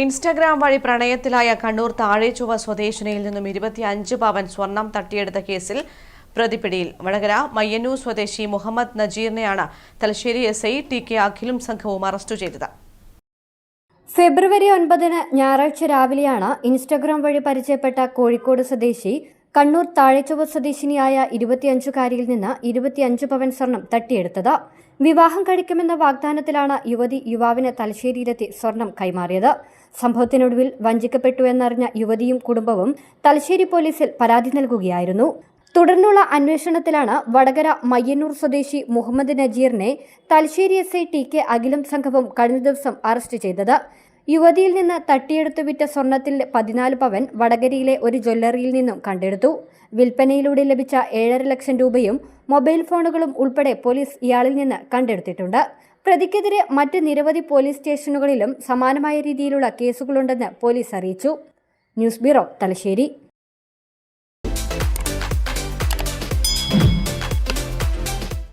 Instagram വഴി പ്രണയത്തിലായ കണ്ണൂർ താഴേച്ചുവ സ്വദേശിനിയിൽ നിന്നും 25 പവൻ സ്വർണം തട്ടിയെടുത്ത കേസിൽ പ്രതിപിടിയിൽ. വടകര മയ്യന്നൂർ സ്വദേശി മുഹമ്മദ് നജീറിനെയാണ് തലശ്ശേരി എസ്ഐ ടി.കെ. അഖിലും സംഘവും അറസ്റ്റ് ചെയ്തത്. ഫെബ്രുവരി 9 ഞായറാഴ്ച രാവിലെയാണ് ഇൻസ്റ്റഗ്രാം വഴി പരിചയപ്പെട്ട കോഴിക്കോട് സ്വദേശി കണ്ണൂർ താഴേച്ചുവ സ്വദേശിനിയായ 25-കാരിയിൽ നിന്ന് 25 പവൻ സ്വർണം തട്ടിയെടുത്തത്. വിവാഹം കഴിക്കുമെന്ന വാഗ്ദാനത്തിലാണ് യുവതി യുവാവിന് തലശ്ശേരിയിലെത്തി സ്വർണം കൈമാറിയത്. സംഭവത്തിനൊടുവിൽ വഞ്ചിക്കപ്പെട്ടു എന്നറിഞ്ഞ യുവതിയും കുടുംബവും തലശ്ശേരി പോലീസിൽ പരാതി നൽകുകയായിരുന്നു. തുടർന്നുള്ള അന്വേഷണത്തിലാണ് വടകര മയ്യന്നൂർ സ്വദേശി മുഹമ്മദ് നജീറിനെ തലശ്ശേരി എസ്ഐ ടി.കെ. അഖിലും സംഘവും കഴിഞ്ഞ ദിവസം അറസ്റ്റ് ചെയ്തത്. യുവതിയിൽ നിന്ന് തട്ടിയെടുത്തു വിറ്റ സ്വർണത്തിൽ 14 പവൻ വടകരയിലെ ഒരു ജ്വല്ലറിയിൽ നിന്നും കണ്ടെടുത്തു. വിൽപ്പനയിലൂടെ ലഭിച്ച 7.5 ലക്ഷം രൂപയും മൊബൈൽ ഫോണുകളും ഉൾപ്പെടെ പോലീസ് ഇയാളിൽ നിന്ന് കണ്ടെടുത്തിട്ടുണ്ട്. പ്രതിക്കെതിരെ മറ്റ് നിരവധി പോലീസ് സ്റ്റേഷനുകളിലും സമാനമായ രീതിയിലുള്ള കേസുകളുണ്ടെന്ന് പോലീസ് അറിയിച്ചു. News bureau, Thalassery.